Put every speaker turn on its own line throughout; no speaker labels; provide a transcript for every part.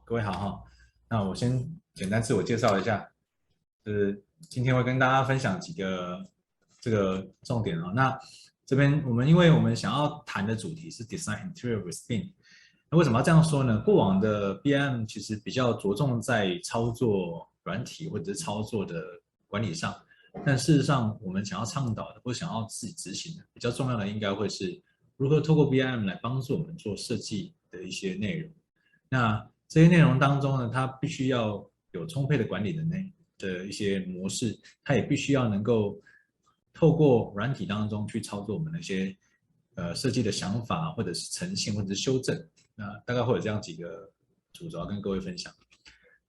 各位好哈。那我先简单自我介绍一下，今天会跟大家分享几个这个重点哦。那这边因为我们想要谈的主题是 Design Interior with BIM，那为什么要这样说呢？过往的 BIM 其实比较着重在操作软体或者是操作的管理上，但事实上我们想要倡导的或想要自己执行的，比较重要的应该会是如何透过 BIM 来帮助我们做设计的一些内容。那这些内容当中呢，它必须要有充沛的管理的一些模式，它也必须要能够透过软体当中去操作我们的一些设计的想法，或者是呈现，或者是修正。那大概会有这样几个主轴要跟各位分享。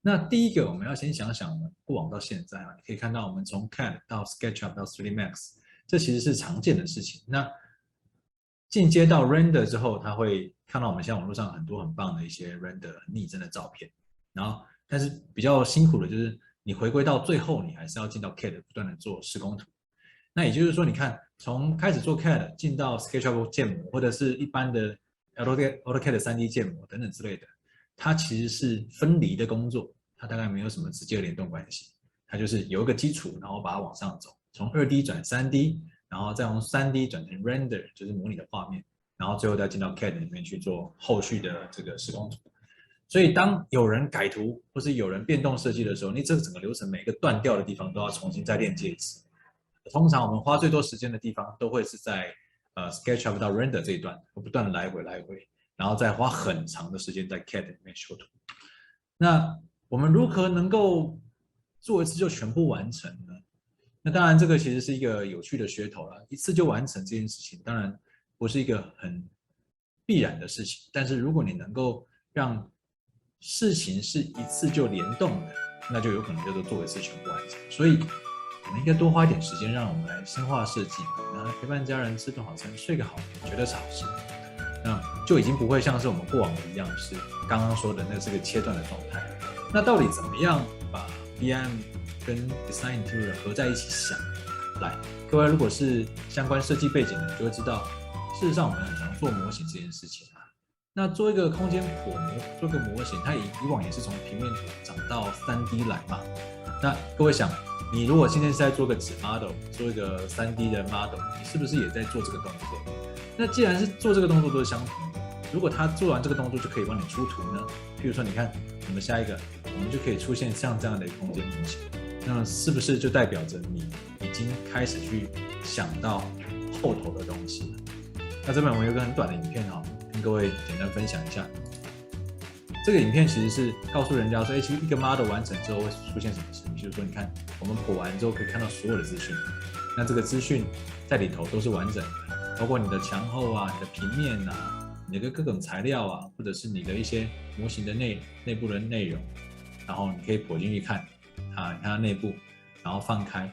那第一个，我们要先想想过往到现在啊，你可以看到我们从 CAD 到 SketchUp 到 3D Max，这其实是常见的事情。那进阶到 render 之后，他会看到我们现在网络上很多很棒的一些 render 很拟真的照片，然后但是比较辛苦的就是你回归到最后，你还是要进到 CAD 不断的做施工图。那也就是说，你看从开始做 CAD 进到 SketchUp 建模，或者是一般的 AutoCAD 3D 建模等等之类的，它其实是分离的工作，它大概没有什么直接的联动关系，它就是有一个基础，然后把它往上走，从2D 转3D，然后再从3D 转成 render，就是模拟的画面，然后最后再进到 CAD 里面去做后续的这个施工图。所以当有人改图或是有人变动设计的时候，你这个整个流程每个断掉的地方都要重新再链接一次。通常我们花最多时间的地方都会是在SketchUp 到 Render 这一段，不断的来回，然后再花很长的时间在 CAD 里面修图。那我们如何能够做一次就全部完成呢？那当然，这个其实是一个有趣的噱头了。一次就完成这件事情，当然不是一个很必然的事情。但是如果你能够让事情是一次就联动的，那就有可能叫做做一次全部完成。所以，我们应该多花一点时间，让我们来深化设计，然后陪伴家人吃顿好餐，睡个好觉，绝对是好事。那就已经不会像是我们过往的一样，是刚刚说的那是个切断的状态。那到底怎么样把 BIM 跟 Design Interior 合在一起想？来，各位如果是相关设计背景的，你就会知道，事实上我们很常做模型这件事情啊。那做一个空间剖模，做个模型，它以往也是从平面图长到3D 来嘛。那各位想，你如果今天是在做个纸 model， 做一个3D 的 model， 你是不是也在做这个动作？那既然是做这个动作都是相同的，如果他做完这个动作就可以帮你出图呢？譬如说，你看我们下一个，我们就可以出现像这样的空间模型，那么是不是就代表着你已经开始去想到后头的东西了？那这边我们有一个很短的影片哈，跟各位简单分享一下。这个影片其实是告诉人家说，其实一个 model 完成之后会出现什么事情。比如说，你看我们剖完之后可以看到所有的资讯，那这个资讯在里头都是完整的，包括你的墙后啊、你的平面啊、你的各种材料啊，或者是你的一些模型的内部的内容，然后你可以剖进去看啊，你看它内部，然后放开。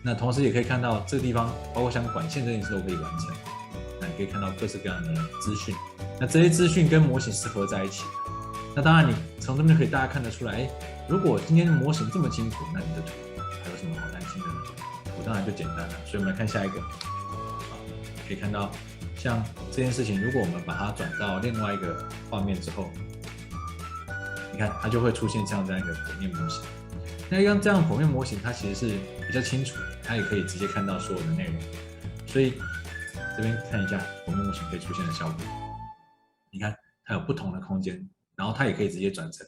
那同时也可以看到这个地方，包括像管线这件事都可以完成。那你可以看到各式各样的资讯，那这些资讯跟模型是合在一起的。那当然，你从这边就可以大家看得出来，如果今天的模型这么清楚，那你的图还有什么好担心的呢？图当然就简单了。所以我们来看下一个，可以看到像这件事情，如果我们把它转到另外一个画面之后，你看它就会出现像这样一个剖面模型。那像这样剖面模型，它其实是比较清楚的，它也可以直接看到所有的内容。所以这边看一下剖面模型可以出现的效果，你看它有不同的空间。然后它也可以直接转成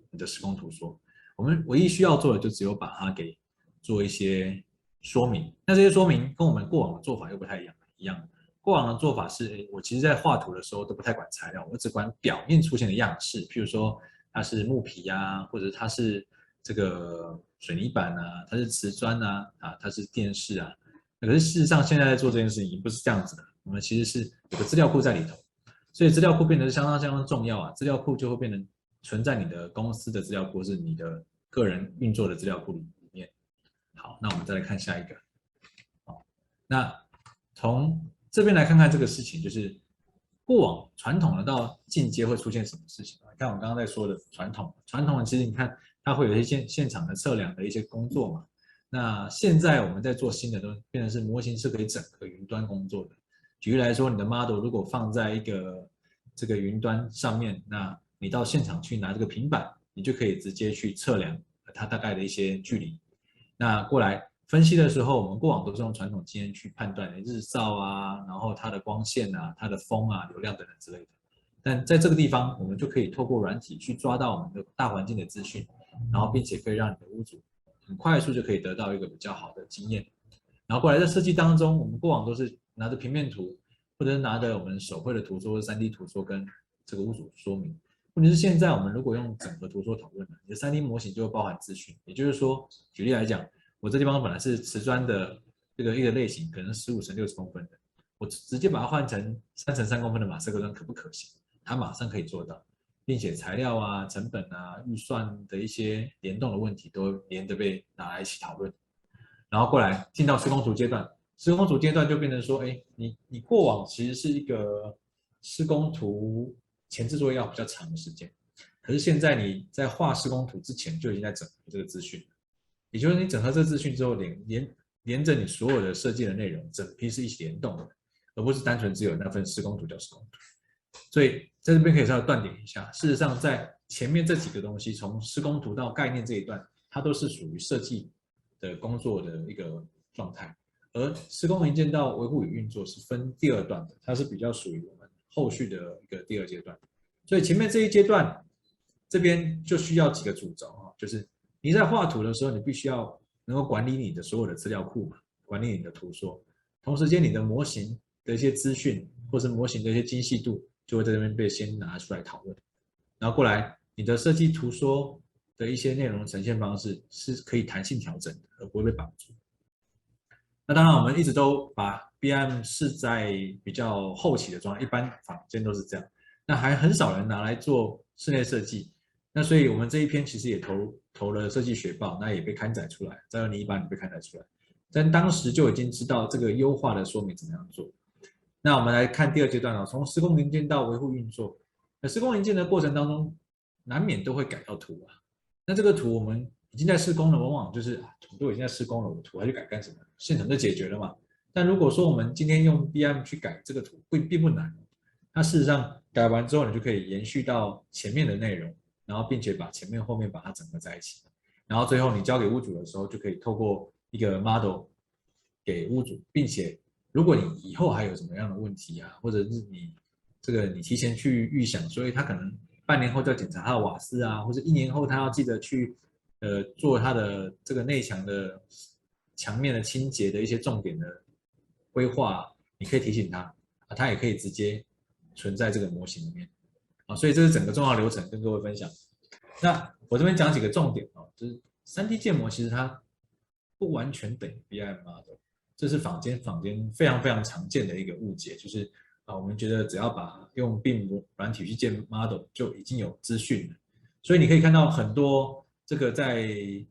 你的施工图说。我们唯一需要做的就只有把它给做一些说明。那这些说明跟我们过往的做法又不太一样。过往的做法是，我其实在画图的时候都不太管材料，我只管表面出现的样式，譬如说它是木皮啊，或者它是这个水泥板啊，它是瓷砖啊，它是电视啊。可是事实上现在在做这件事情已经不是这样子的，我们其实是有个资料库在里头。所以资料库变得相当重要啊，资料库就会变成存在你的公司的资料库，是你的个人运作的资料库里面。好，那我们再来看下一个。好，那从这边来看看这个事情，就是过往传统的到进阶会出现什么事情？看我刚刚在说的传统的，其实你看它会有一些现场的测量的一些工作嘛。那现在我们在做新的都变成是模型是可以整合云端工作的。举例来说，你的 model 如果放在一个这个云端上面，那你到现场去拿这个平板，你就可以直接去测量它大概的一些距离。那过来分析的时候，我们过往都是用传统经验去判断日照啊，然后它的光线啊、它的风啊、流量等等之类的。但在这个地方，我们就可以透过软体去抓到我们的大环境的资讯，然后并且可以让你的屋主很快速就可以得到一个比较好的经验。然后过来在设计当中，我们过往都是拿着平面图，或者是拿着我们手绘的图说、3D 图说跟这个屋主说明。问题是现在我们如果用整合图说讨论了，你的3D 模型就会包含资讯。也就是说，举例来讲，我这地方本来是瓷砖的这个一个类型，可能15乘60公分的，我直接把它换成3乘3公分的马赛克砖，可不可行？它马上可以做到，并且材料啊、成本啊、预算的一些联动的问题都连着被拿来一起讨论。然后过来进到施工图阶段，施工图阶段就变成说，哎，你过往其实是一个施工图前置作业要比较长的时间，可是现在你在画施工图之前就已经在整合这个资讯，也就是你整合这个资讯之后，连着你所有的设计的内容，整批是一起联动的，而不是单纯只有那份施工图叫施工图。所以在这边可以稍微断点一下，事实上在前面这几个东西，从施工图到概念这一段，它都是属于设计的工作的一个状态，而施工零件到维护与运作是分第二段的，它是比较属于我们后续的一个第二阶段。所以前面这一阶段，这边就需要几个主轴啊，就是你在画图的时候，你必须要能够管理你的所有的资料库嘛，管理你的图说，同时间你的模型的一些资讯或是模型的一些精细度，就会在这边被先拿出来讨论，然后过来你的设计图说的一些内容呈现方式是可以弹性调整的，而不会被绑住。那当然，我们一直都把 BIM 视在比较后期的状态，一般坊间都是这样。那还很少人拿来做室内设计。那所以我们这一篇其实也投了设计学报，那也被刊载出来，在2018年被刊载出来。但当时就已经知道这个优化的说明怎么样做。那我们来看第二阶段哦，从施工零件到维护运作。那施工零件的过程当中，难免都会改到图啊。那这个图我们已经在施工了，往往就是图都已经在施工了，我图还去改干什么？现场就解决了嘛。但如果说我们今天用 BIM 去改这个图，并不难，它事实上改完之后，你就可以延续到前面的内容，然后并且把前面后面把它整合在一起，然后最后你交给屋主的时候，就可以透过一个 model 给屋主，并且如果你以后还有什么样的问题啊，或者是你提前去预想，所以他可能半年后就要检查他的瓦斯啊，或者1年后他要记得去做他的这个内墙的墙面的清洁的一些重点的规划，你可以提醒他啊，他也可以直接存在这个模型里面啊，所以这是整个重要流程跟各位分享。那我这边讲几个重点哦，就是3D 建模其实它不完全等于 BIM model，这是坊间非常非常常见的一个误解，就是我们觉得只要把用 BIM 软体去建 model 就已经有资讯了，所以你可以看到很多这个在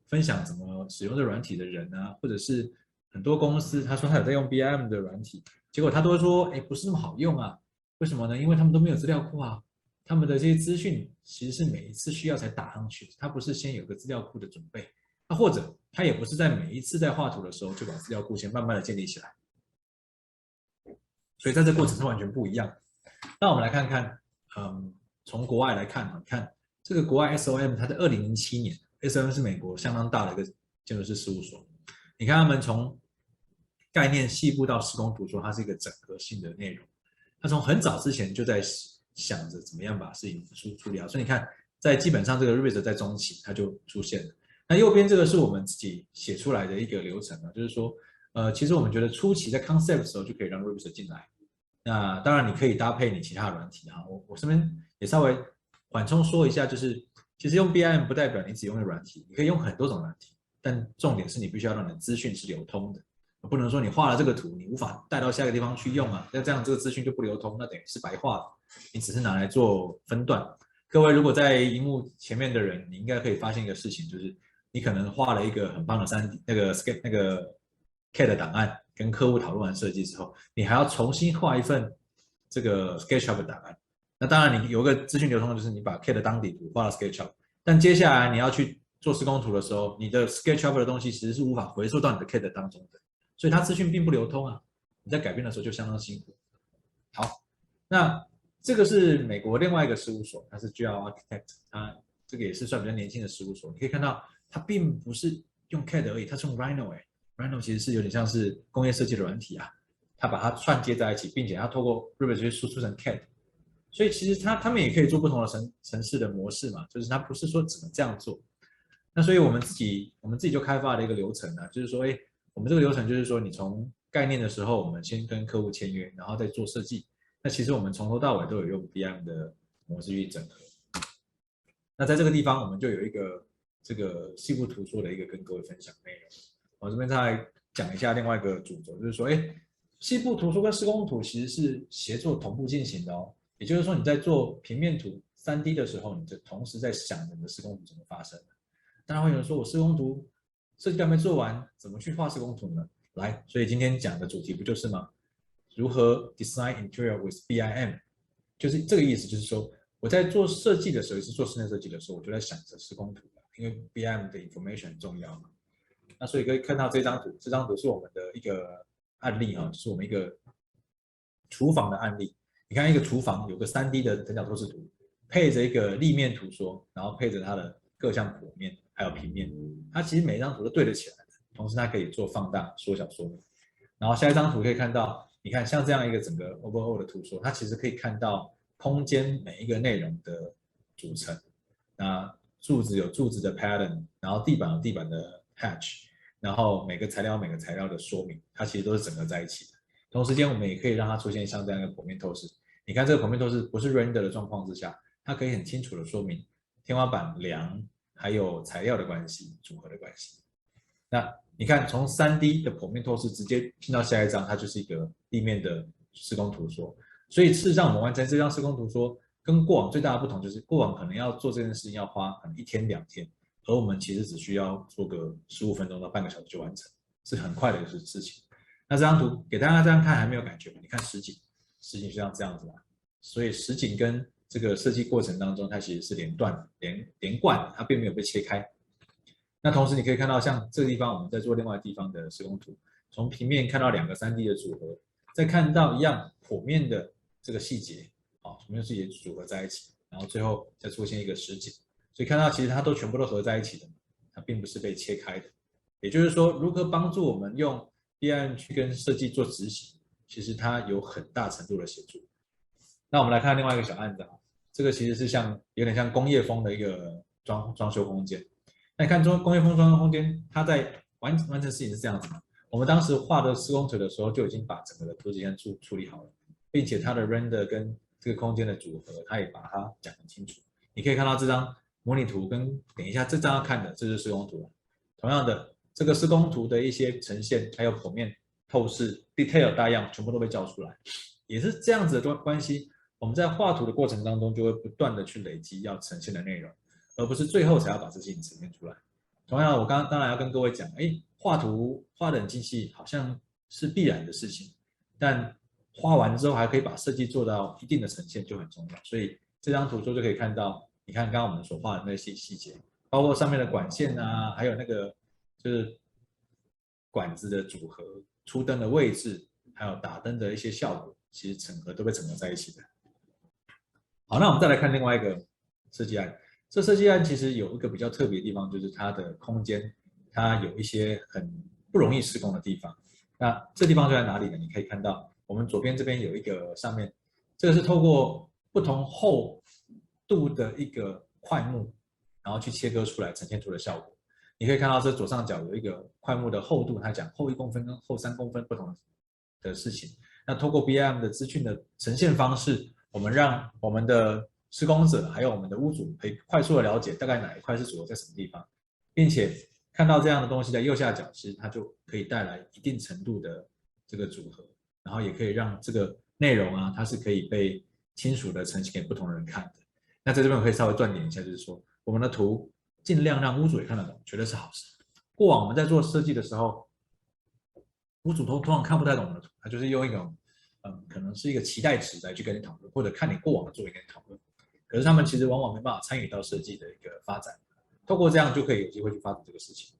分享怎么使用这软体的人啊，或者是很多公司他说他有在用 BIM 的软体，结果他都会说，哎，不是那么好用啊，为什么呢？因为他们都没有资料库啊。他们的这些资讯其实是每一次需要才打上去，它不是先有个资料库的准备，那或者它也不是在每一次在画图的时候就把资料库先慢慢的建立起来，所以在这过程是完全不一样的。那我们来看看，从国外来看，你看这个国外 SOM， 它在2007年，SOM 是美国相当大的一个建筑师事务所，你看他们从概念细部到施工图说，它是一个整合性的内容，它从很早之前就在想着怎么样把事情处理好，所以你看，在基本上这个 Revit 在中期它就出现了。那右边这个是我们自己写出来的一个流程啊，就是说，其实我们觉得初期在 concept 的时候就可以让 Revit 进来。那当然你可以搭配你其他的软体哈，我这边也稍微缓冲说一下，就是其实用 BIM 不代表你只用软体，你可以用很多种软体，但重点是你必须要让你的资讯是流通的。不能说你画了这个图，你无法带到下一个地方去用啊，那这样这个资讯就不流通，那等于是白画了，你只是拿来做分段。各位如果在荧幕前面的人，你应该可以发现一个事情，就是你可能画了一个很棒的3D 那个 CAD 档案，跟客户讨论完设计之后，你还要重新画一份这个 SketchUp 的档案。那当然，你有一个资讯流通的就是你把 CAD 当底图画了 SketchUp，但接下来你要去做施工图的时候，你的 SketchUp 的东西其实是无法回溯到你的 CAD 当中的。所以它资讯并不流通啊，你在改变的时候就相当辛苦。好，那这个是美国另外一个事务所，它是 GL Architect， 它这个也是算比较年轻的事务所。你可以看到，它并不是用 CAD 而已，它是用 Rhino Rhino 其实是有点像是工业设计的软体啊，它把它串接在一起，并且它透过 Revit 去输出成 CAD。所以其实他们也可以做不同的城市的模式嘛，就是它不是说只能这样做。那所以我们自己就开发了一个流程呢，就是说，哎，我们这个流程就是说，你从概念的时候，我们先跟客户签约，然后再做设计。那其实我们从头到尾都有用 BIM 的模式去整合。那在这个地方，我们就有一个这个细部图说的一个跟各位分享内容。我这边再讲一下另外一个主轴，就是说，哎，细部图说跟施工图其实是协作同步进行的哦。也就是说，你在做平面图3D 的时候，你就同时在想你的施工图怎么发生的。当然会有人说，我施工图设计还没做完，怎么去画施工图呢？来，所以今天讲的主题不就是吗？如何 design interior with BIM， 就是这个意思，就是说我在做设计的时候，也是做室内设计的时候，我就在想着施工图了，因为 BIM 的 information 很重要嘛。那所以可以看到这张图，这张图是我们的一个案例哈，是我们一个厨房的案例。你看一个厨房有个3D 的等角透视图，配着一个立面图说，然后配着它的各项剖面还有平面，它其实每一张图都对得起来的，同时它可以做放大、缩小、说明。然后下一张图可以看到，你看像这样一个整个 overall 的图说，它其实可以看到空间每一个内容的组成。那柱子有柱子的 pattern， 然后地板有地板的 hatch， 然后每个材料每个材料的说明，它其实都是整合在一起的。同时间，我们也可以让它出现像这样一个剖面透视。你看这个剖面透视不是 render 的状况之下，它可以很清楚的说明天花板、梁还有材料的关系、组合的关系。那你看，从3D 的剖面透视直接进到下一张，它就是一个地面的施工图说。所以事实上，我们完成这张施工图说，跟过往最大的不同就是，过往可能要做这件事情要花可能1天2天，而我们其实只需要做个15分钟到半个小时就完成，是很快的一个事情。那这张图给大家这样看还没有感觉吗？你看实景就像这样子啦。所以实景跟这个设计过程当中，它其实是连贯的，它并没有被切开。那同时你可以看到，像这个地方我们在做另外地方的施工图，从平面看到2个3D 的组合，再看到一样剖面的这个细节，剖面细节组合在一起，然后最后再出现一个实景，所以看到其实它都全部都合在一起的，它并不是被切开的。也就是说，如何帮助我们用 BIM 去跟设计做执行，其实它有很大程度的协助。那我们来看另外一个小案子啊，这个其实是有点像工业风的一个装修空间。那你看工业风装修空间，它在完成事情是这样子嘛？我们当时画的施工图的时候，就已经把整个的图纸先处理好了，并且它的 render 跟这个空间的组合，它也把它讲得清楚。你可以看到这张模拟图跟等一下这张要看的，这是施工图。同样的，这个施工图的一些呈现，还有剖面、透视、detail 大样，全部都被叫出来。也是这样子的关系，我们在画图的过程当中，就会不断的去累积要呈现的内容，而不是最后才要把这些呈现出来。同样，我当然要跟各位讲，画图画得很精细，好像是必然的事情，但画完之后还可以把设计做到一定的呈现就很重要。所以这张图就可以看到，你看刚刚我们所画的那些细节，包括上面的管线啊，还有那个就是管子的组合、出灯的位置，还有打灯的一些效果，其实都被整合在一起的。好，那我们再来看另外一个设计案。这设计案其实有一个比较特别的地方，就是它的空间，它有一些很不容易施工的地方。那这地方就在哪里呢？你可以看到，我们左边这边有一个上面，这个是透过不同厚度的一个块木，然后去切割出来呈现出的效果。你可以看到这左上角有一个块木的厚度，它讲厚1公分跟厚3公分不同的事情。那透过 BIM 的资讯的呈现方式，我们让我们的施工者还有我们的屋主可以快速的了解大概哪一块是组合在什么地方，并且看到这样的东西在右下角，其实它就可以带来一定程度的这个组合，然后也可以让这个内容啊，它是可以被清楚的呈现给不同的人看的。那在这边我可以稍微断点一下，就是说我们的图尽量让屋主也看得懂，绝对是好事。过往我们在做设计的时候，屋主通常看不太懂我们的图，他就是用一种可能是一个期待值来去跟你讨论，或者看你过往的作品跟你讨论。可是他们其实往往没办法参与到设计的一个发展，透过这样就可以有机会去发展这个事情。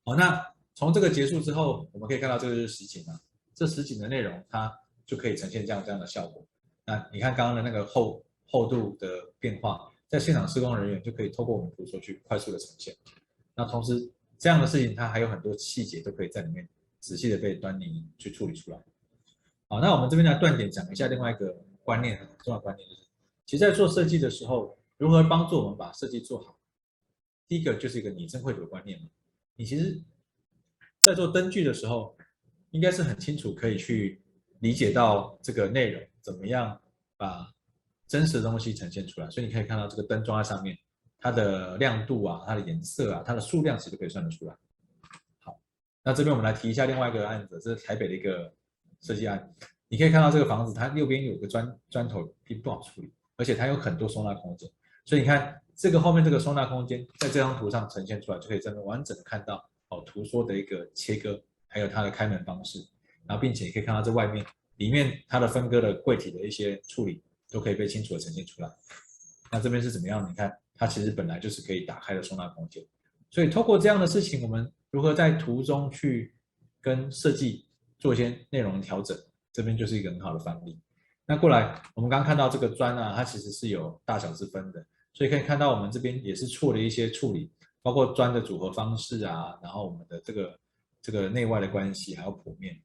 好，那从这个结束之后，我们可以看到这个就是实景啊，这实景的内容它就可以呈现这样的效果。那你看刚刚的那个厚度的变化，在现场施工人员就可以透过我们图说去快速的呈现。那同时这样的事情，它还有很多细节都可以在里面仔细的被端倪去处理出来。好，那我们这边来断点讲一下另外一个观念，很重要的观念就是，其实在做设计的时候，如何帮助我们把设计做好？第一个就是一个拟真绘图的观念嘛。你其实，在做灯具的时候，应该是很清楚可以去理解到这个内容怎么样把真实的东西呈现出来。所以你可以看到这个灯装在上面，它的亮度啊、它的颜色啊、它的数量其实都可以算得出来。好，那这边我们来提一下另外一个案子，这是台北的一个设计案。你可以看到这个房子，它右边有个砖头并不好处理，而且它有很多收纳空间。所以你看这个后面这个收纳空间，在这张图上呈现出来，就可以真的完整的看到图说的一个切割，还有它的开门方式，然后并且也可以看到这外面里面它的分割的柜体的一些处理，都可以被清楚的呈现出来。那这边是怎么样？你看它其实本来就是可以打开的收纳空间，所以透过这样的事情，我们如何在图中去跟设计做一些内容的调整，这边就是一个很好的范例。那过来，我们刚刚看到这个砖啊，它其实是有大小之分的，所以可以看到我们这边也是做了一些处理，包括砖的组合方式啊，然后我们的这个内外的关系，还有剖面。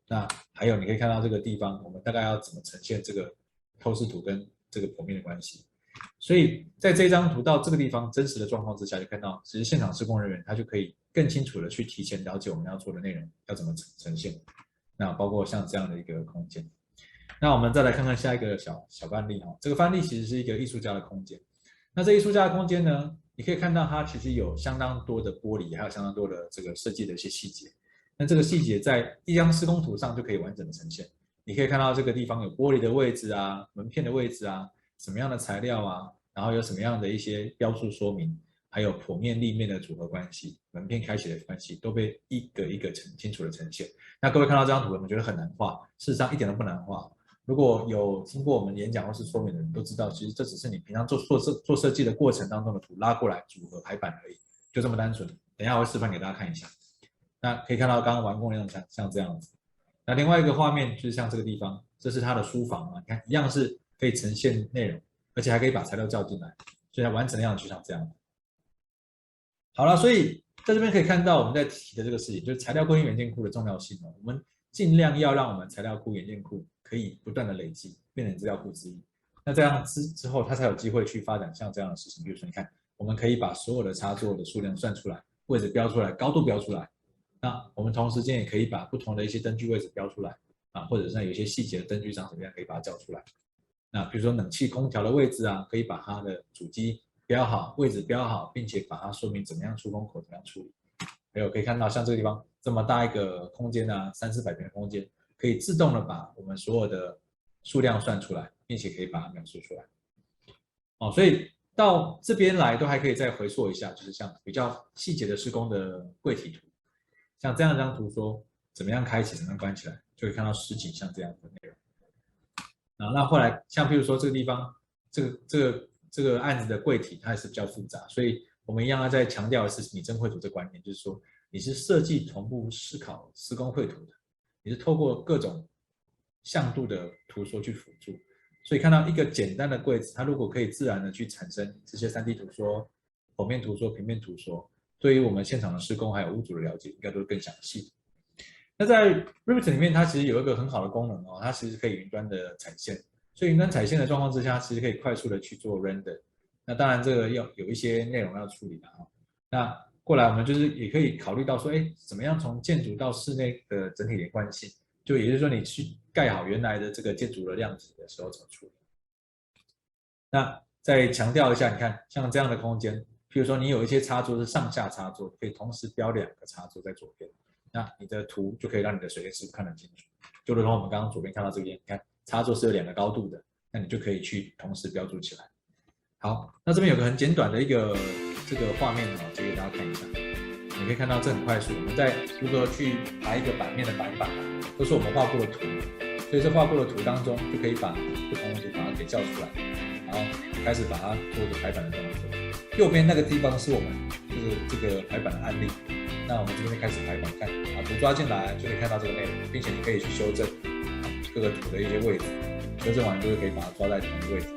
那还有你可以看到这个地方，我们大概要怎么呈现这个透视图跟这个剖面的关系。所以在这张图到这个地方真实的状况之下，就看到其实现场施工人员他就可以更清楚的去提前了解我们要做的内容要怎么呈现。那包括像这样的一个空间。那我们再来看看下一个小范例哈，这个范例其实是一个艺术家的空间。那这艺术家的空间呢，你可以看到它其实有相当多的玻璃，还有相当多的这个设计的一些细节。那这个细节在一张施工图上就可以完整的呈现。你可以看到这个地方有玻璃的位置啊，门片的位置啊，什么样的材料啊，然后有什么样的一些标注说明，还有剖面立面的组合关系，门片开启的关系，都被一个一个清楚的呈现。那各位看到这张图，我们觉得很难画，事实上一点都不难画。如果有听过我们演讲或是说明的人都知道，其实这只是你平常做设计的过程当中的图拉过来组合排版而已，就这么单纯。等一下我会示范给大家看一下。那可以看到刚刚完工的样子像这样子。那另外一个画面就是像这个地方，这是它的书房啊，你看一样是可以呈现内容，而且还可以把材料叫进来，所以它完整的样子就像这样。好了，所以在这边可以看到我们在提的这个事情，就是材料库跟元件库的重要性哦。我们尽量要让我们材料库、元件库可以不断的累积，变成资料库之一。那这样之后，它才有机会去发展像这样的事情。比如说，你看，我们可以把所有的插座的数量算出来，位置标出来，高度标出来。那我们同时间也可以把不同的一些灯具位置标出来啊，或者是有一些细节的灯具长什么样，可以把它叫出来。那比如说冷气、空调的位置啊，可以把它的主机标好，位置标好，并且把它说明怎么样出风口，怎么样处理。还有可以看到像这个地方这么大一个空间啊，300-400平的空间，可以自动的把我们所有的数量算出来，并且可以把它描述出来。哦，所以到这边来都还可以再回溯一下，就是像比较细节的施工的柜体图，像这样一张图说怎么样开启，怎么样关起来，就可以看到10几像这样的内容。那后来像譬如说这个地方，这个案子的柜体它也是比较复杂，所以我们一样要再强调的是拟真绘图这观念，就是说你是设计同步思考施工绘图的，你是透过各种向度的图说去辅助，所以看到一个简单的柜子，它如果可以自然的去产生这些3D 图说、剖面图说、平面图说，对于我们现场的施工还有屋主的了解，应该都是更详细。那在 Revit 里面，它其实有一个很好的功能哦，它其实可以云端的产线，所以云端产线的状况之下，其实可以快速的去做 render。那当然这个要有一些内容要处理的啊。那过来我们就是也可以考虑到说，哎，怎么样从建筑到室内的整体连贯性，就也就是说你去盖好原来的这个建筑的量体的时候怎么处理。那再强调一下，你看像这样的空间，譬如说你有一些插座是上下插座，可以同时标2个插座在左边。那你的图就可以让你的水电师傅看得清楚，就如同我们刚刚左边看到这边，你看插座是有2个高度的，那你就可以去同时标注起来。好，那这边有个很简短的一个这个画面哦，截给大家看一下。你可以看到这很快速，我们在如何去排一个版面的版本，都是我们画过的图，所以这画过的图当中就可以把不同的图把它给叫出来，然后开始把它做一个排版的动作。右边那个地方是我们就是这个排版的案例。那我们这边开始排版，看把图抓进来就可以看到这个内容，并且你可以去修正各个图的一些位置，修正完就可以把它抓在同一个位置，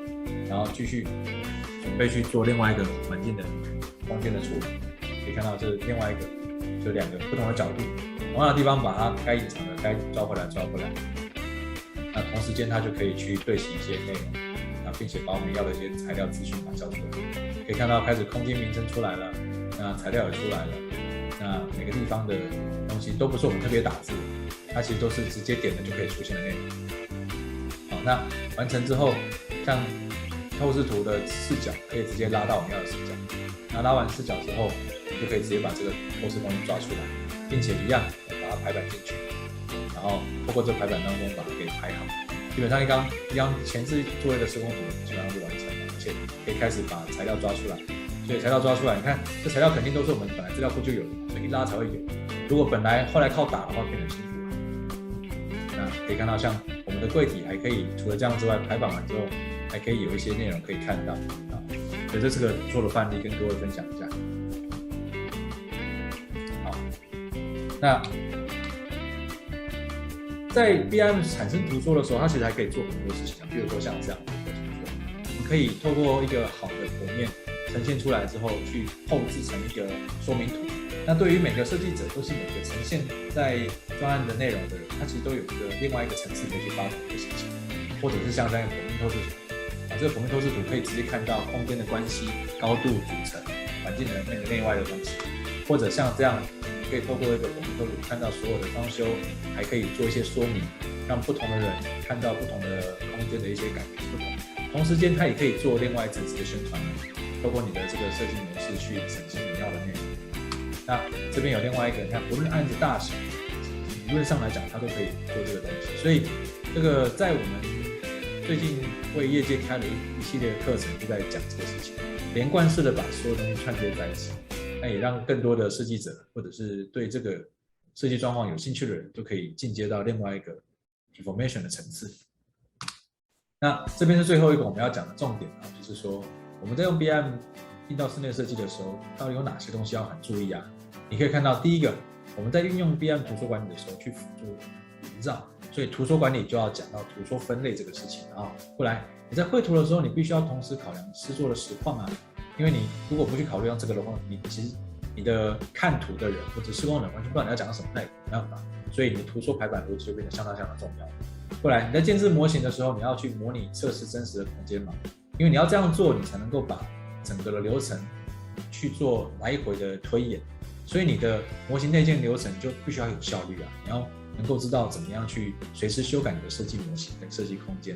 然后继续准备去做另外一个环境的空间的处理。可以看到这是另外一个，就2个不同的角度，同样的地方把它该隐藏的该抓回来。那同时间它就可以去对齐一些内容，并且把我们要的一些材料资讯把它交出来。可以看到开始空间名称出来了，那材料也出来了，那每个地方的东西都不是我们特别打字，它其实都是直接点的就可以出现的内容。好，那完成之后，像透视图的视角可以直接拉到我们要的视角，那拉完视角之后，你就可以直接把这个透视东西抓出来，并且一样把它排版进去，然后透过这排版当中把它给排好。基本上一张前置作业的施工图基本上就完成了，而且可以开始把材料抓出来。所以材料抓出来，你看这材料肯定都是我们本来资料库就有的，所以一拉才会有。如果后来靠打的话，变得辛苦了。那可以看到，像我们的柜体还可以，除了这样之外，排版完之后还可以有一些内容可以看到啊。所以这是个做的范例，跟各位分享一下。好，那在 BIM 产生图说的时候，它其实还可以做很多事情，比如说像这样的图说，我们可以透过一个好的剖面呈现出来之后，去后制成一个说明图。那对于每个设计者，或是每个呈现在专案的内容的人，他其实都有另外一个层次可以去发展一个事情，或者是像这样的剖面透视图这个剖面透视图可以直接看到空间的关系、高度、组成、环境的内外的东西，或者像这样。可以透过一个剖面透视图看到所有的装修，还可以做一些说明，让不同的人看到不同的空间的一些感觉不同。同时间，它也可以做另外一层次的宣传，透过你的这个设计模式去呈现你要的内容。那这边有另外一个，你看，不论案子大小，理论上来讲，它都可以做这个东西。所以，这个在我们最近为业界开了一系列的课程，就在讲这个事情，连贯式的把所有东西串接在一起。那也让更多的设计者，或者是对这个设计状况有兴趣的人，都可以进阶到另外一个 information 的层次。那这边是最后一个我们要讲的重点就是说我们在用 BIM 进到室内设计的时候，到底有哪些东西要很注意啊？你可以看到，第一个，我们在运用 BIM 图说管理的时候去辅助营造，所以图说管理就要讲到图说分类这个事情过来，你在绘图的时候，你必须要同时考量施作的实况因为你如果不去考虑到这个的话，其实你的看图的人或者施工人完全不知道你要讲什么，那也没办法。所以你的图说排版逻辑就变得相当重要。过来，你在建置模型的时候，你要去模拟测试真实的空间嘛？因为你要这样做，你才能够把整个的流程去做来回的推演。所以你的模型内建流程就必须要有效率你要能够知道怎么样去随时修改你的设计模型跟设计空间。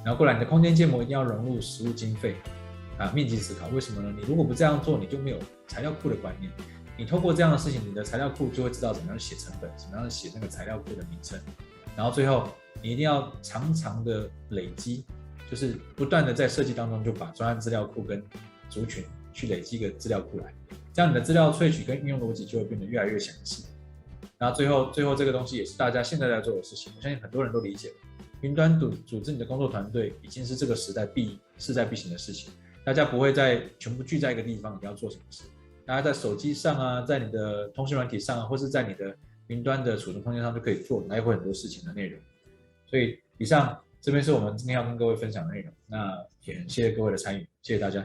然后过来，你的空间建模一定要融入实物经费。面积思考，为什么呢？你如果不这样做，你就没有材料库的观念。你透过这样的事情，你的材料库就会知道怎么样写成本，怎么样写那个材料库的名称。然后最后，你一定要常的累积，就是不断的在设计当中就把专案资料库跟族群去累积一个资料库来，这样你的资料萃取跟运用逻辑就会变得越来越详细。然后最后这个东西也是大家现在在做的事情，我相信很多人都理解了。云端组织你的工作团队已经是这个时代势在必行的事情。大家不会再全部聚在一个地方，你要做什么事？大家在手机上在你的通讯软体上或是在你的云端的储存空间上就可以做来回很多事情的内容。所以以上这边是我们今天要跟各位分享的内容，那也很谢谢各位的参与，谢谢大家。